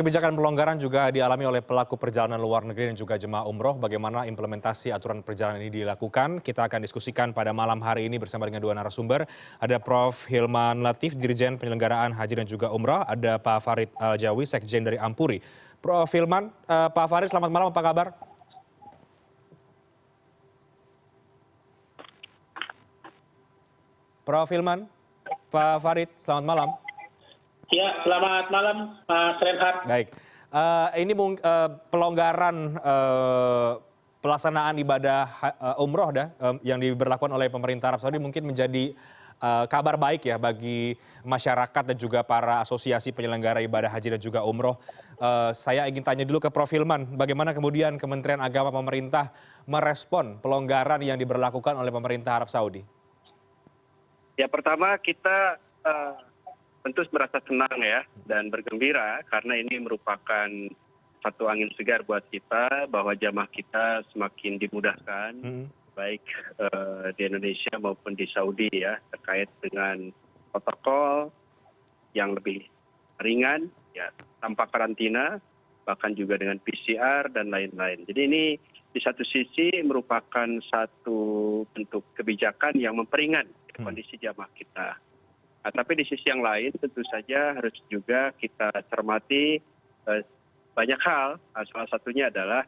Kebijakan pelonggaran juga dialami oleh pelaku perjalanan luar negeri dan juga jemaah umroh. Bagaimana implementasi aturan perjalanan ini dilakukan? Kita akan diskusikan pada malam hari ini bersama dengan dua narasumber. Ada Prof. Hilman Latif, Dirjen Penyelenggaraan Haji dan juga Umroh. Ada Pak Farid Aljawi, Sekjen dari Ampuri. Prof. Hilman, Pak Farid, selamat malam, apa kabar? Prof. Hilman, Pak Farid, selamat malam. Ya, selamat malam, Mas Reinhardt. Baik, ini pelonggaran pelaksanaan ibadah umroh yang diberlakukan oleh pemerintah Arab Saudi mungkin menjadi kabar baik ya bagi masyarakat dan juga para asosiasi penyelenggara ibadah haji dan juga umroh. Saya ingin tanya dulu ke Prof. Hilman, bagaimana kemudian Kementerian Agama pemerintah merespon pelonggaran yang diberlakukan oleh pemerintah Arab Saudi? Ya, pertama kita tentu merasa senang ya dan bergembira karena ini merupakan satu angin segar buat kita bahwa jamaah kita semakin dimudahkan baik di Indonesia maupun di Saudi ya terkait dengan protokol yang lebih ringan ya tanpa karantina bahkan juga dengan PCR dan lain-lain. Jadi ini di satu sisi merupakan satu bentuk kebijakan yang memperingan kondisi jamaah kita. Nah, tapi di sisi yang lain tentu saja harus juga kita cermati banyak hal. Salah satunya adalah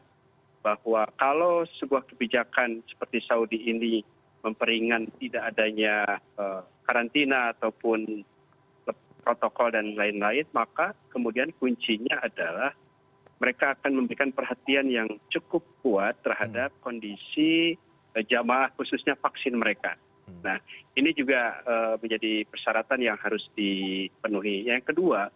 bahwa kalau sebuah kebijakan seperti Saudi ini memperingan tidak adanya karantina ataupun protokol dan lain-lain, maka kemudian kuncinya adalah mereka akan memberikan perhatian yang cukup kuat terhadap kondisi jamaah khususnya vaksin mereka. Nah, ini juga menjadi persyaratan yang harus dipenuhi. Yang kedua,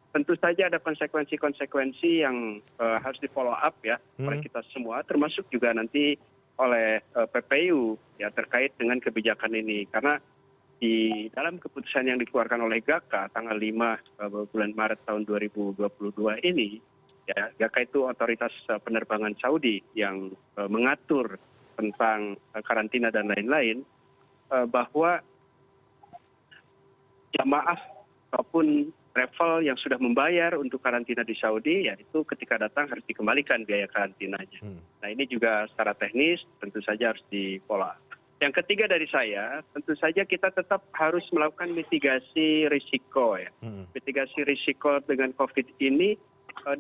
tentu saja ada konsekuensi-konsekuensi yang harus di-follow up ya oleh kita semua, termasuk juga nanti oleh PPU ya terkait dengan kebijakan ini. Karena di dalam keputusan yang dikeluarkan oleh GAKA tanggal 5 bulan Maret tahun 2022 ini, ya GAKA itu otoritas penerbangan Saudi yang mengatur tentang karantina dan lain-lain, bahwa jamaah ataupun travel yang sudah membayar untuk karantina di Saudi, ya itu ketika datang harus dikembalikan biaya karantinanya. Nah ini juga secara teknis tentu saja harus di-follow up. Yang ketiga dari saya, tentu saja kita tetap harus melakukan mitigasi risiko ya. Mitigasi risiko dengan COVID ini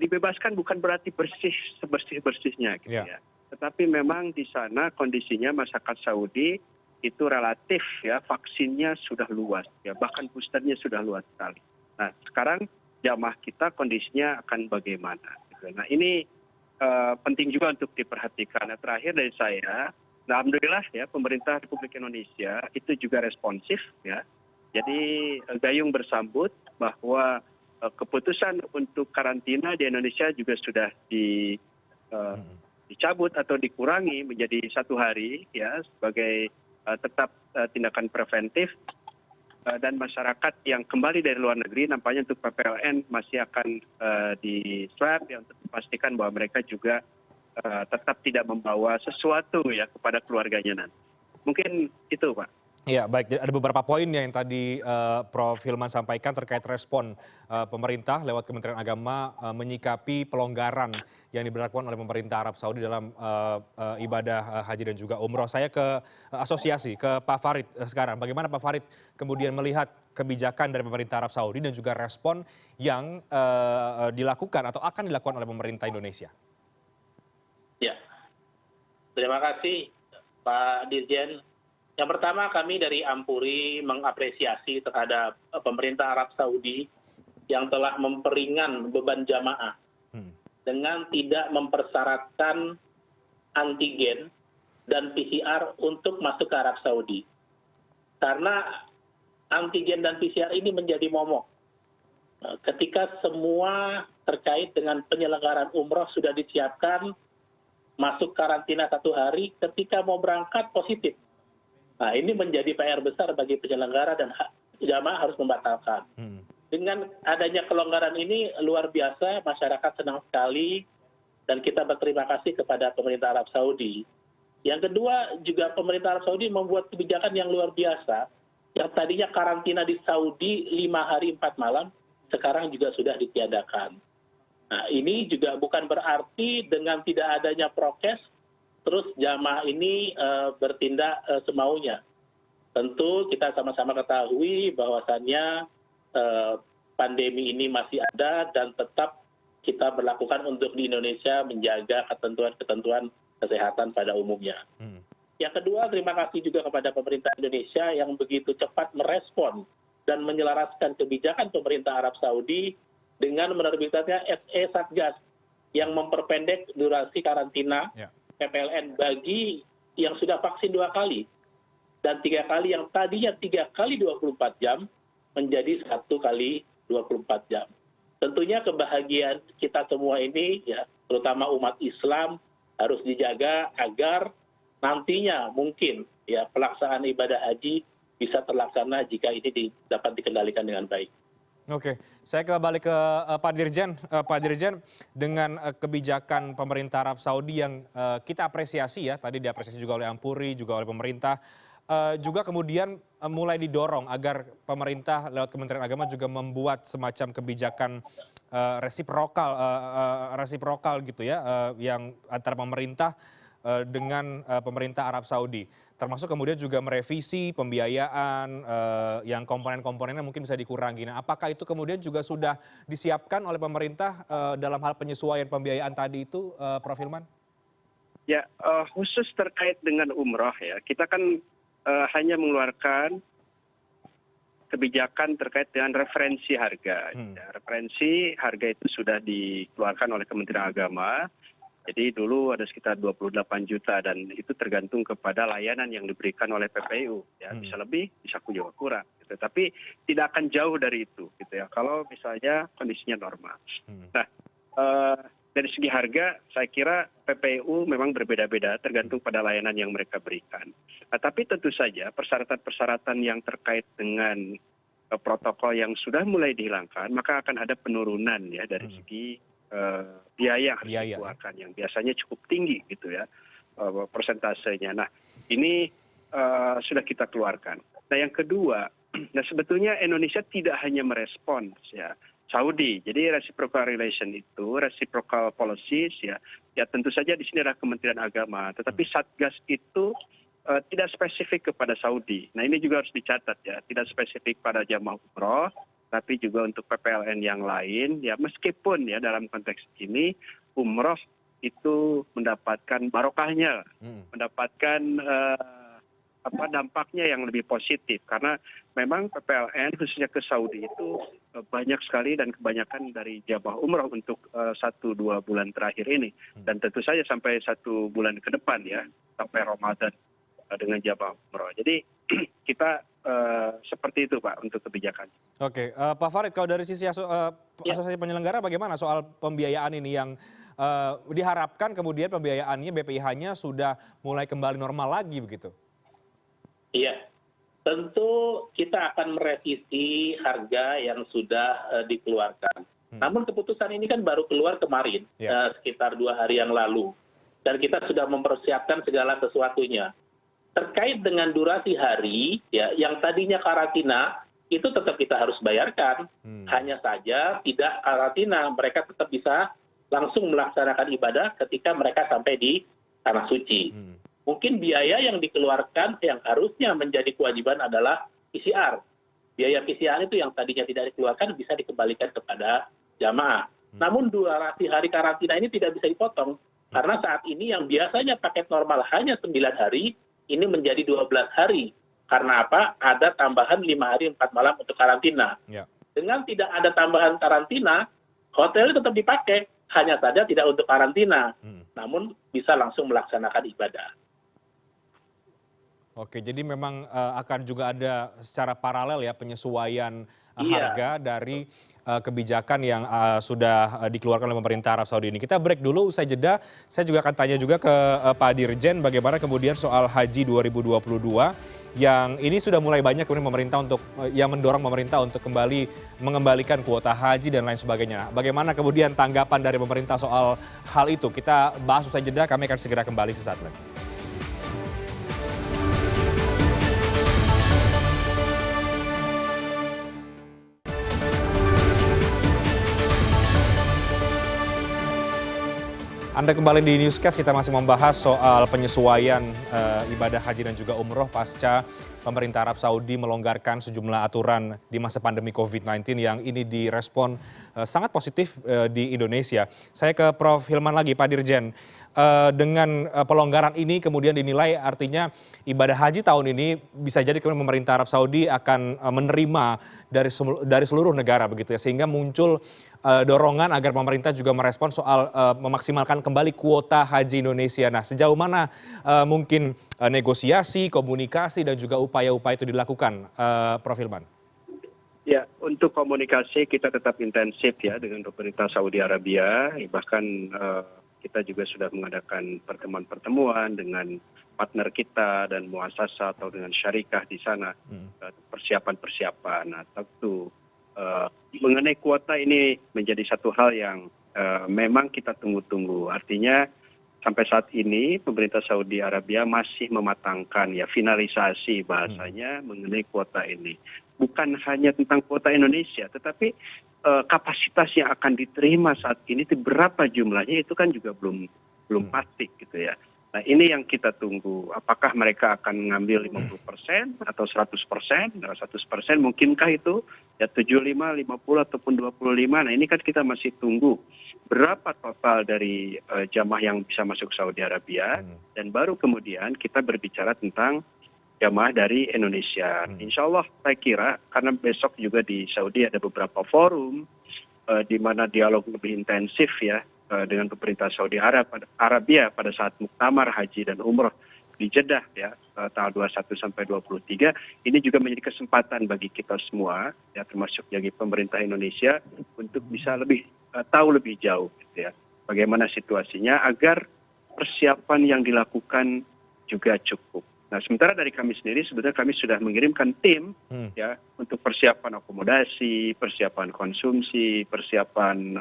dibebaskan bukan berarti bersih sebersih-bersihnya gitu ya. Tetapi memang di sana kondisinya masyarakat Saudi itu relatif ya vaksinnya sudah luas ya bahkan boosternya sudah luas sekali. Nah sekarang jamaah kita kondisinya akan bagaimana? Nah ini penting juga untuk diperhatikan. Nah, terakhir dari saya, alhamdulillah ya pemerintah Republik Indonesia itu juga responsif ya. Jadi gayung bersambut bahwa keputusan untuk karantina di Indonesia juga sudah dicabut atau dikurangi menjadi 1 hari ya sebagai tetap tindakan preventif dan masyarakat yang kembali dari luar negeri nampaknya untuk PPLN masih akan di swab ya untuk memastikan bahwa mereka juga tetap tidak membawa sesuatu ya kepada keluarganya nanti. Mungkin itu Pak. Ya baik, ada beberapa poin yang tadi Prof. Hilman sampaikan terkait respon pemerintah lewat Kementerian Agama menyikapi pelonggaran yang diberlakukan oleh pemerintah Arab Saudi dalam ibadah haji dan juga umroh. Saya ke asosiasi, ke Pak Farid sekarang. Bagaimana Pak Farid kemudian melihat kebijakan dari pemerintah Arab Saudi dan juga respon yang dilakukan atau akan dilakukan oleh pemerintah Indonesia? Ya, terima kasih Pak Dirjen. Yang pertama kami dari Ampuri mengapresiasi terhadap pemerintah Arab Saudi yang telah memperingan beban jamaah dengan tidak mempersyaratkan antigen dan PCR untuk masuk ke Arab Saudi. Karena antigen dan PCR ini menjadi momok. Ketika semua terkait dengan penyelenggaraan umroh sudah disiapkan, masuk karantina 1 hari, ketika mau berangkat positif. Nah ini menjadi PR besar bagi penyelenggara dan jamaah harus membatalkan. Dengan adanya kelonggaran ini luar biasa, masyarakat senang sekali dan kita berterima kasih kepada pemerintah Arab Saudi. Yang kedua juga pemerintah Arab Saudi membuat kebijakan yang luar biasa, yang tadinya karantina di Saudi 5 hari 4 malam, sekarang juga sudah ditiadakan. Nah, ini juga bukan berarti dengan tidak adanya prokes, terus jamaah ini bertindak semaunya. Tentu kita sama-sama ketahui bahwasannya pandemi ini masih ada dan tetap kita berlakukan untuk di Indonesia menjaga ketentuan-ketentuan kesehatan pada umumnya. Yang kedua, terima kasih juga kepada pemerintah Indonesia yang begitu cepat merespon dan menyelaraskan kebijakan pemerintah Arab Saudi dengan menerbitkannya SE Satgas yang memperpendek durasi karantina PPLN bagi yang sudah vaksin 2 kali dan 3 kali yang tadinya 3 kali 24 jam menjadi 1 kali 24 jam. Tentunya kebahagiaan kita semua ini, ya, terutama umat Islam, harus dijaga agar nantinya mungkin ya pelaksanaan ibadah haji bisa terlaksana jika ini dapat dikendalikan dengan baik. Oke, saya kembali ke Pak Dirjen. Pak Dirjen, dengan kebijakan pemerintah Arab Saudi yang kita apresiasi ya, tadi diapresiasi juga oleh Ampuri, juga oleh pemerintah, juga kemudian mulai didorong agar pemerintah lewat Kementerian Agama juga membuat semacam kebijakan resiprokal gitu ya, yang antara pemerintah dengan pemerintah Arab Saudi. Termasuk kemudian juga merevisi pembiayaan yang komponen-komponennya mungkin bisa dikurangi. Nah, apakah itu kemudian juga sudah disiapkan oleh pemerintah dalam hal penyesuaian pembiayaan tadi itu, Prof. Hilman? Ya, khusus terkait dengan umroh ya, kita kan hanya mengeluarkan kebijakan terkait dengan referensi harga. Ya, referensi harga itu sudah dikeluarkan oleh Kementerian Agama. Jadi dulu ada sekitar 28 juta dan itu tergantung kepada layanan yang diberikan oleh PPU. Ya, bisa lebih, bisa juga kurang. Gitu. Tapi tidak akan jauh dari itu, gitu ya. Kalau misalnya kondisinya normal. Nah, dari segi harga, saya kira PPU memang berbeda-beda tergantung pada layanan yang mereka berikan. Nah, tapi tentu saja persyaratan-persyaratan yang terkait dengan protokol yang sudah mulai dihilangkan, maka akan ada penurunan ya dari segi biaya yang harus dikeluarkan yang biasanya cukup tinggi gitu ya persentasenya. Nah, ini sudah kita keluarkan. Nah, yang kedua, nah sebetulnya Indonesia tidak hanya merespons ya Saudi. Jadi reciprocal relation itu, reciprocal policies ya tentu saja di sini adalah Kementerian Agama. Tetapi Satgas itu tidak spesifik kepada Saudi. Nah, ini juga harus dicatat ya, tidak spesifik pada jamaah umroh, tapi juga untuk PPLN yang lain, ya meskipun ya dalam konteks ini umroh itu mendapatkan barokahnya, mendapatkan dampaknya yang lebih positif, karena memang PPLN khususnya ke Saudi itu banyak sekali dan kebanyakan dari jamaah umroh untuk 1-2 bulan terakhir ini, dan tentu saja sampai 1 bulan ke depan ya, sampai Ramadan dengan jamaah umroh. Jadi kita seperti itu Pak untuk kebijakan. Oke, Pak Farid, kalau dari sisi asosiasi penyelenggara bagaimana soal pembiayaan ini yang diharapkan kemudian pembiayaannya BPIH-nya sudah mulai kembali normal lagi begitu? Iya, tentu kita akan merevisi harga yang sudah dikeluarkan. Namun keputusan ini kan baru keluar kemarin, sekitar 2 hari yang lalu. Dan kita sudah mempersiapkan segala sesuatunya. Terkait dengan durasi hari, ya, yang tadinya karantina, itu tetap kita harus bayarkan. Hanya saja tidak karantina, mereka tetap bisa langsung melaksanakan ibadah ketika mereka sampai di Tanah Suci. Mungkin biaya yang dikeluarkan yang harusnya menjadi kewajiban adalah PCR. Biaya PCR itu yang tadinya tidak dikeluarkan bisa dikembalikan kepada jamaah. Namun durasi hari karantina ini tidak bisa dipotong. Karena saat ini yang biasanya paket normal hanya 9 hari, ini menjadi 12 hari. Karena apa? Ada tambahan 5 hari 4 malam untuk karantina. Dengan tidak ada tambahan karantina, hotel tetap dipakai. Hanya saja tidak untuk karantina. Namun bisa langsung melaksanakan ibadah. Oke, jadi memang akan juga ada secara paralel ya penyesuaian harga dari kebijakan yang sudah dikeluarkan oleh pemerintah Arab Saudi ini. Kita break dulu, usai jeda. Saya juga akan tanya juga ke Pak Dirjen bagaimana kemudian soal Haji 2022 yang ini sudah mulai banyak kemudian pemerintah untuk yang mendorong pemerintah untuk kembali mengembalikan kuota haji dan lain sebagainya. Bagaimana kemudian tanggapan dari pemerintah soal hal itu? Kita bahas usai jeda, kami akan segera kembali sesaat lagi. Anda kembali di Newscast, kita masih membahas soal penyesuaian ibadah haji dan juga umroh pasca pemerintah Arab Saudi melonggarkan sejumlah aturan di masa pandemi COVID-19 yang ini direspon sangat positif di Indonesia. Saya ke Prof. Hilman lagi, Pak Dirjen. Dengan pelonggaran ini kemudian dinilai artinya ibadah haji tahun ini bisa jadi kemudian pemerintah Arab Saudi akan menerima dari seluruh negara begitu ya, sehingga muncul dorongan agar pemerintah juga merespon soal memaksimalkan kembali kuota haji Indonesia. Nah, sejauh mana mungkin negosiasi, komunikasi dan juga upaya-upaya itu dilakukan, Prof. Hilman? Ya, untuk komunikasi kita tetap intensif ya dengan pemerintah Saudi Arabia, bahkan kita juga sudah mengadakan pertemuan-pertemuan dengan partner kita dan muasasa atau dengan syarikah di sana, persiapan-persiapan. Nah, tentu mengenai kuota ini menjadi satu hal yang memang kita tunggu-tunggu. Artinya sampai saat ini pemerintah Saudi Arabia masih mematangkan ya finalisasi bahasanya mengenai kuota ini. Bukan hanya tentang kuota Indonesia, tetapi kapasitas yang akan diterima saat ini itu berapa jumlahnya itu kan juga belum pasti gitu ya. Nah, ini yang kita tunggu. Apakah mereka akan mengambil 50% atau 100%? Nah, 100% mungkinkah itu ya 75, 50 ataupun 25? Nah, ini kan kita masih tunggu berapa total dari jamaah yang bisa masuk Saudi Arabia, dan baru kemudian kita berbicara tentang jamaah dari Indonesia. Insya Allah saya kira karena besok juga di Saudi ada beberapa forum di mana dialog lebih intensif ya dengan pemerintah Saudi Arabia pada saat muktamar haji dan umroh di Jeddah ya tanggal 21 sampai 23. Ini juga menjadi kesempatan bagi kita semua ya termasuk bagi pemerintah Indonesia untuk bisa lebih tahu lebih jauh gitu ya bagaimana situasinya agar persiapan yang dilakukan juga cukup. Nah, sementara dari kami sendiri sebetulnya kami sudah mengirimkan tim ya untuk persiapan akomodasi, persiapan konsumsi, persiapan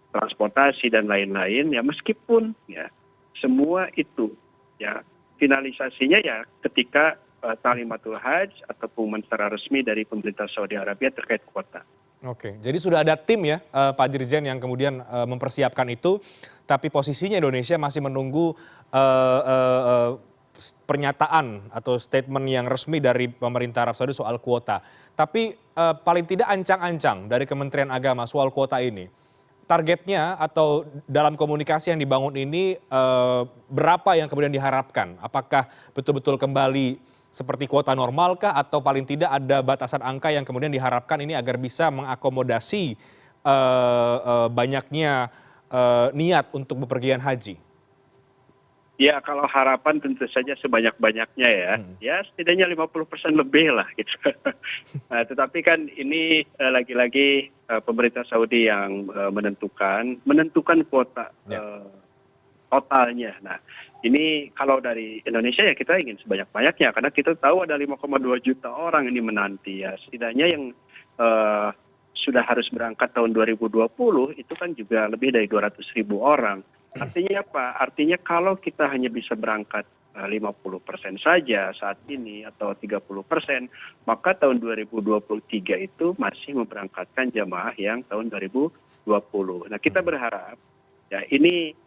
transportasi dan lain-lain ya, meskipun ya semua itu ya finalisasinya ya ketika Talimatul Hajj atau pengumuman secara resmi dari pemerintah Saudi Arabia terkait kuota. Oke, jadi sudah ada tim ya Pak Dirjen yang kemudian mempersiapkan itu, tapi posisinya Indonesia masih menunggu pernyataan atau statement yang resmi dari pemerintah Arab Saudi soal kuota. Tapi paling tidak ancang-ancang dari Kementerian Agama soal kuota ini. Targetnya atau dalam komunikasi yang dibangun ini berapa yang kemudian diharapkan? Apakah betul-betul kembali seperti kuota normalkah atau paling tidak ada batasan angka yang kemudian diharapkan ini agar bisa mengakomodasi banyaknya niat untuk bepergian haji? Ya, kalau harapan tentu saja sebanyak-banyaknya ya. Ya, setidaknya 50% lebih lah gitu. Nah, tetapi kan ini lagi-lagi pemerintah Saudi yang menentukan kuota totalnya. Nah, ini kalau dari Indonesia ya kita ingin sebanyak-banyaknya karena kita tahu ada 5,2 juta orang ini menanti ya. Setidaknya yang sudah harus berangkat tahun 2020 itu kan juga lebih dari 200.000 orang. Artinya apa? Artinya kalau kita hanya bisa berangkat 50% saja saat ini atau 30%, maka tahun 2023 itu masih memberangkatkan jamaah yang tahun 2020. Nah, kita berharap ya ini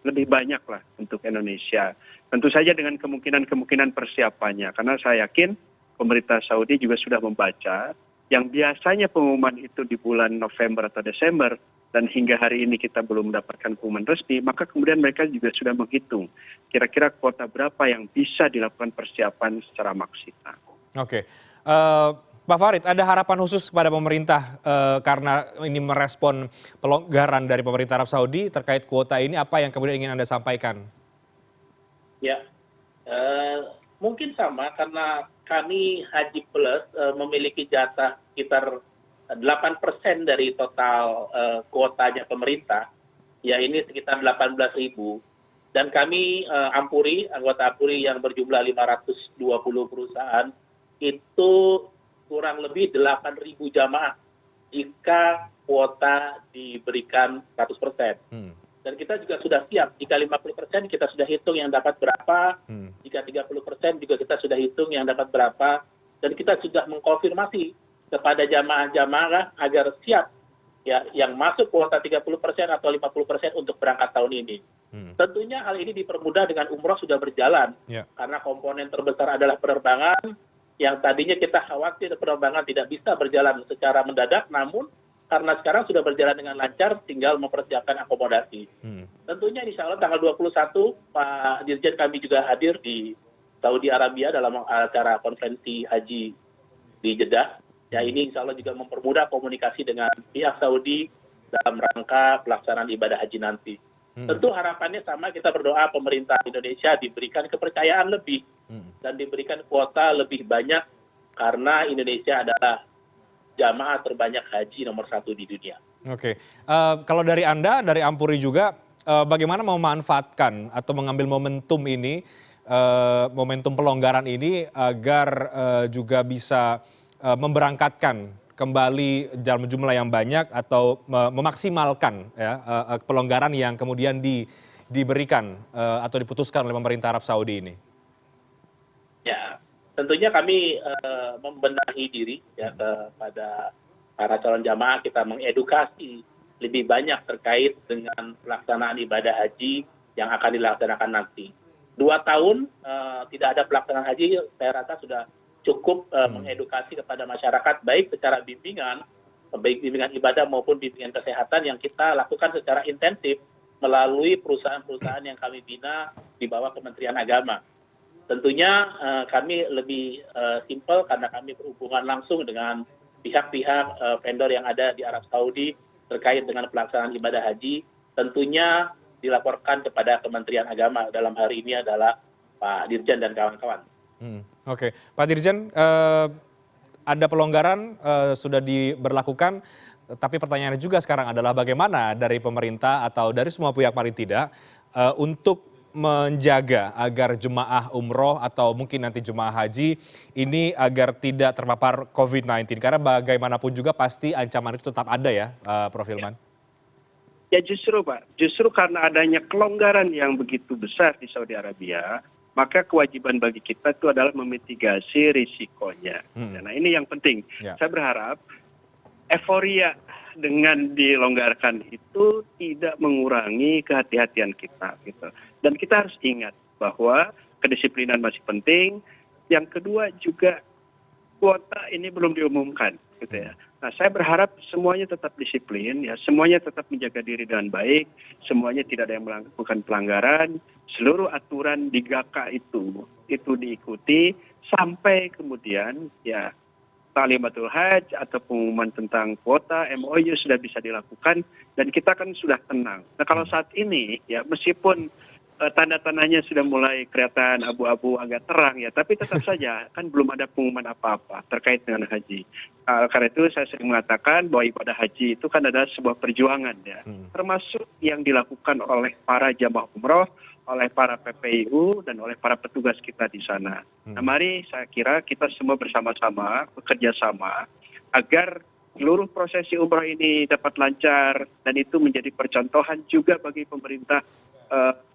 lebih banyak lah untuk Indonesia. Tentu saja dengan kemungkinan persiapannya, karena saya yakin pemerintah Saudi juga sudah membaca yang biasanya pengumuman itu di bulan November atau Desember, dan hingga hari ini kita belum mendapatkan pengumuman resmi, maka kemudian mereka juga sudah menghitung kira-kira kuota berapa yang bisa dilakukan persiapan secara maksimal. Oke. Pak Farid, ada harapan khusus kepada pemerintah karena ini merespon pelonggaran dari pemerintah Arab Saudi terkait kuota ini, apa yang kemudian ingin Anda sampaikan? Ya, mungkin sama karena kami Haji Plus memiliki jatah sekitar 8% dari total kuotanya pemerintah, ya ini sekitar 18.000. Dan kami anggota Ampuri yang berjumlah 520 perusahaan, itu kurang lebih 8.000 jamaah jika kuota diberikan 100%. Dan kita juga sudah siap, jika 50% kita sudah hitung yang dapat berapa, jika 30% juga kita sudah hitung yang dapat berapa, dan kita sudah mengkonfirmasi kepada jamaah-jamaah agar siap ya yang masuk kuota 30% atau 50% untuk berangkat tahun ini. Tentunya hal ini dipermudah dengan umroh sudah berjalan, karena komponen terbesar adalah penerbangan, yang tadinya kita khawatir penerbangan tidak bisa berjalan secara mendadak, namun karena sekarang sudah berjalan dengan lancar, tinggal mempersiapkan akomodasi. Tentunya insya Allah tanggal 21, Pak Dirjen kami juga hadir di Saudi Arabia dalam acara konferensi haji di Jeddah. Ya, ini insya Allah juga mempermudah komunikasi dengan pihak Saudi dalam rangka pelaksanaan ibadah haji nanti. Tentu harapannya sama, kita berdoa pemerintah Indonesia diberikan kepercayaan lebih dan diberikan kuota lebih banyak, karena Indonesia adalah jamaah terbanyak haji nomor 1 di dunia. Oke, kalau dari Anda, dari Ampuri juga, bagaimana memanfaatkan atau mengambil momentum ini, momentum pelonggaran ini agar juga bisa memberangkatkan kembali dalam jumlah yang banyak atau memaksimalkan ya, pelonggaran yang kemudian diberikan atau diputuskan oleh pemerintah Arab Saudi ini? Ya, tentunya kami membenahi diri ya kepada para calon jamaah, kita mengedukasi lebih banyak terkait dengan pelaksanaan ibadah haji yang akan dilaksanakan nanti. 2 tahun tidak ada pelaksanaan haji, saya rasa sudah cukup mengedukasi kepada masyarakat, baik secara bimbingan, baik bimbingan ibadah maupun bimbingan kesehatan yang kita lakukan secara intensif melalui perusahaan-perusahaan yang kami bina di bawah Kementerian Agama. Tentunya kami lebih simpel karena kami berhubungan langsung dengan pihak-pihak vendor yang ada di Arab Saudi terkait dengan pelaksanaan ibadah haji. Tentunya dilaporkan kepada Kementerian Agama, dalam hari ini adalah Pak Dirjen dan kawan-kawan. Oke, Pak Dirjen, ada pelonggaran sudah diberlakukan, tapi pertanyaannya juga sekarang adalah bagaimana dari pemerintah atau dari semua pihak paling tidak untuk menjaga agar jemaah umroh atau mungkin nanti jemaah haji ini agar tidak terpapar COVID-19, karena bagaimanapun juga pasti ancaman itu tetap ada ya, Prof. Hilman. Ya justru Pak, justru karena adanya kelonggaran yang begitu besar di Saudi Arabia, maka kewajiban bagi kita itu adalah memitigasi risikonya. Nah ini yang penting. Saya berharap euforia dengan dilonggarkan itu tidak mengurangi kehati-hatian kita. Gitu. Dan kita harus ingat bahwa kedisiplinan masih penting. Yang kedua juga kuota ini belum diumumkan. Gitu ya. Nah saya berharap semuanya tetap disiplin, ya, semuanya tetap menjaga diri dengan baik, semuanya tidak ada yang melakukan pelanggaran, seluruh aturan di GAKA itu diikuti sampai kemudian ya Talimatul Hajj atau pengumuman tentang kuota MOU sudah bisa dilakukan dan kita kan sudah tenang. Nah kalau saat ini ya meskipun tanda-tandanya sudah mulai kelihatan abu-abu agak terang ya, tapi tetap saja kan belum ada pengumuman apa-apa terkait dengan haji. Karena itu saya sering mengatakan bahwa ibadah haji itu kan adalah sebuah perjuangan ya, termasuk yang dilakukan oleh para jamaah umroh, oleh para PPIU dan oleh para petugas kita di sana. Nah mari saya kira kita semua bersama-sama bekerja sama agar seluruh prosesi umroh ini dapat lancar dan itu menjadi percontohan juga bagi pemerintah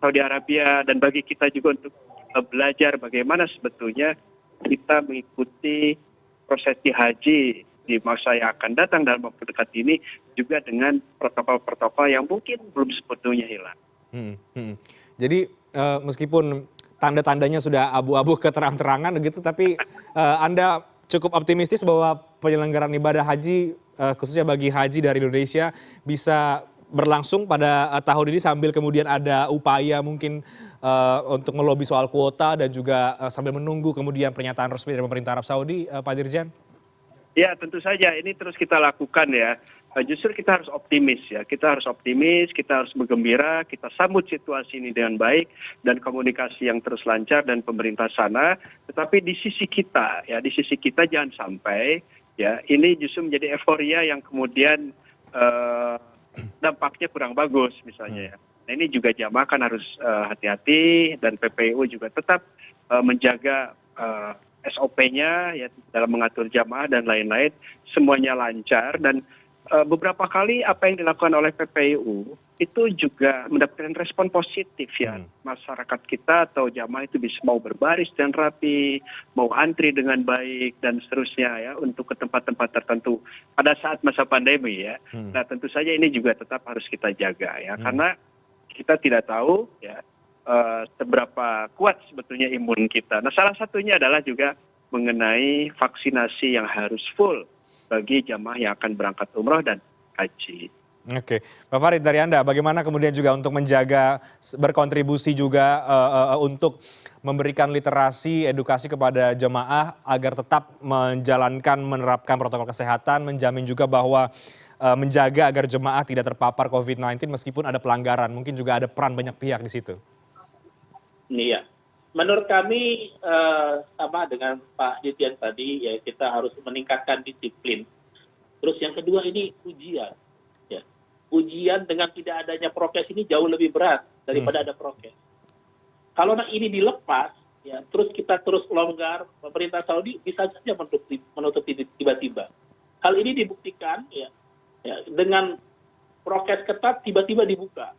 Saudi Arabia dan bagi kita juga untuk belajar bagaimana sebetulnya kita mengikuti prosesi haji di masa yang akan datang dalam waktu dekat ini juga dengan protokol-protokol yang mungkin belum sebetulnya hilang. Jadi meskipun tanda-tandanya sudah abu-abu keterang-terangan begitu, tapi Anda cukup optimistis bahwa penyelenggaraan ibadah haji khususnya bagi haji dari Indonesia bisa berlangsung pada tahun ini sambil kemudian ada upaya mungkin untuk melobi soal kuota dan juga sambil menunggu kemudian pernyataan resmi dari pemerintah Arab Saudi, Pak Dirjen? Ya tentu saja ini terus kita lakukan ya. Justru kita harus optimis ya, kita harus optimis, kita harus bergembira, kita sambut situasi ini dengan baik dan komunikasi yang terus lancar dan pemerintah sana. Tetapi di sisi kita ya, di sisi kita jangan sampai ya ini justru menjadi euforia yang kemudian dampaknya kurang bagus misalnya ya. Nah ini juga jamaah kan harus hati-hati dan PPIU juga tetap menjaga SOP-nya ya dalam mengatur jamaah dan lain-lain semuanya lancar dan beberapa kali apa yang dilakukan oleh PPIU itu juga mendapatkan respon positif ya. Masyarakat kita atau jamaah itu bisa mau berbaris dan rapi, mau antri dengan baik dan seterusnya ya untuk ke tempat-tempat tertentu pada saat masa pandemi ya. Nah tentu saja ini juga tetap harus kita jaga ya, karena kita tidak tahu ya seberapa kuat sebetulnya imun kita. Nah salah satunya adalah juga mengenai vaksinasi yang harus full bagi jamaah yang akan berangkat umroh dan haji. Oke, Pak Farid, dari Anda bagaimana kemudian juga untuk menjaga, berkontribusi juga untuk memberikan literasi, edukasi kepada jemaah agar tetap menjalankan, menerapkan protokol kesehatan, menjamin juga bahwa menjaga agar jemaah tidak terpapar COVID-19 meskipun ada pelanggaran, mungkin juga ada peran banyak pihak di situ. Iya, menurut kami sama dengan Pak Dirjen tadi, ya kita harus meningkatkan disiplin. Terus yang kedua ini ujian. Ujian dengan tidak adanya prokes ini jauh lebih berat daripada ada prokes. Kalau ini dilepas, ya terus kita terus longgar, pemerintah Saudi bisa saja menutup tiba-tiba. Hal ini dibuktikan ya dengan prokes ketat tiba-tiba dibuka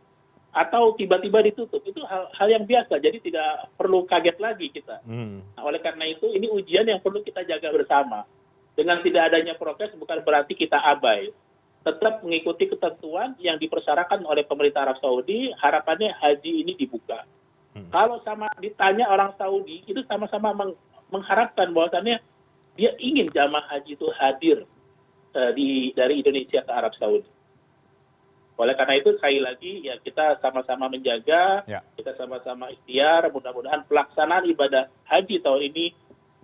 atau tiba-tiba ditutup. Itu hal yang biasa, jadi tidak perlu kaget lagi kita. Nah, oleh karena itu ini ujian yang perlu kita jaga bersama. Dengan tidak adanya prokes bukan berarti kita abai. Tetap mengikuti ketentuan yang dipersyaratkan oleh pemerintah Arab Saudi, harapannya haji ini dibuka. Kalau sama ditanya orang Saudi, itu sama-sama mengharapkan bahwasannya dia ingin jamaah haji itu hadir dari Indonesia ke Arab Saudi. Oleh karena itu sekali lagi ya kita sama-sama menjaga, kita sama-sama ikhtiar, mudah-mudahan pelaksanaan ibadah haji tahun ini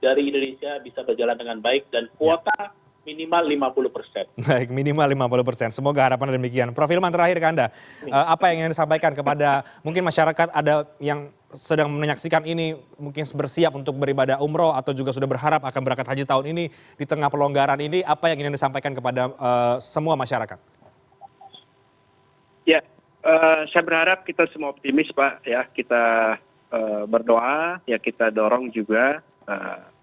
dari Indonesia bisa berjalan dengan baik dan kuota minimal 50%. Baik, minimal 50%. Semoga harapan demikian. Prof. Hilman, terakhir ke Anda. Apa yang ingin disampaikan kepada mungkin masyarakat ada yang sedang menyaksikan ini mungkin bersiap untuk beribadah umroh atau juga sudah berharap akan berangkat haji tahun ini di tengah pelonggaran ini, apa yang ingin disampaikan kepada semua masyarakat? Ya, saya berharap kita semua optimis Pak ya, kita berdoa ya, kita dorong juga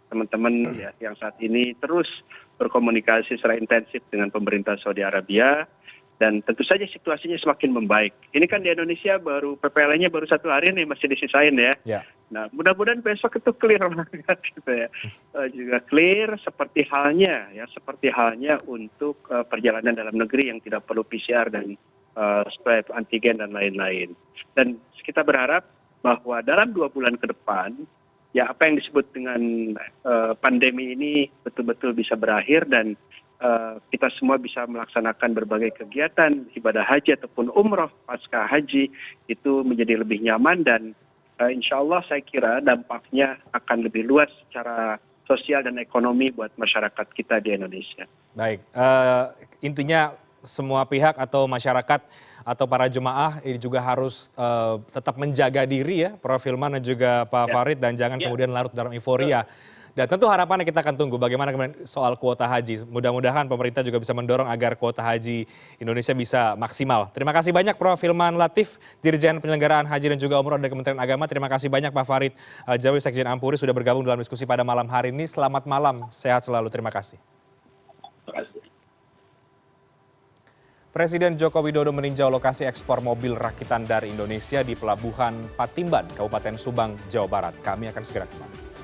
teman-teman ya, yang saat ini terus berkomunikasi secara intensif dengan pemerintah Saudi Arabia dan tentu saja situasinya semakin membaik. Ini kan di Indonesia baru PPLN-nya baru 1 hari nih, masih disisain ya. Nah mudah-mudahan besok itu clear banget gitu ya. Juga clear seperti halnya untuk perjalanan dalam negeri yang tidak perlu PCR dan swab antigen dan lain-lain. Dan kita berharap bahwa dalam 2 bulan ke depan ya apa yang disebut dengan pandemi ini betul-betul bisa berakhir dan kita semua bisa melaksanakan berbagai kegiatan ibadah haji ataupun umroh pasca haji itu menjadi lebih nyaman dan insya Allah saya kira dampaknya akan lebih luas secara sosial dan ekonomi buat masyarakat kita di Indonesia. Baik, intinya semua pihak atau masyarakat atau para jemaah ini juga harus tetap menjaga diri ya, Prof. Hilman dan juga Pak Farid, dan jangan kemudian larut dalam euforia. Dan tentu harapannya kita akan tunggu bagaimana kemudian soal kuota haji. Mudah-mudahan pemerintah juga bisa mendorong agar kuota haji Indonesia bisa maksimal. Terima kasih banyak Prof. Hilman Latif, Dirjen Penyelenggaraan Haji dan juga Umroh dari Kementerian Agama. Terima kasih banyak Pak Farid Jawi, Sekjen Ampuri, sudah bergabung dalam diskusi pada malam hari ini. Selamat malam, sehat selalu. Terima kasih. Terima kasih. Presiden Joko Widodo meninjau lokasi ekspor mobil rakitan dari Indonesia di Pelabuhan Patimban, Kabupaten Subang, Jawa Barat. Kami akan segera kembali.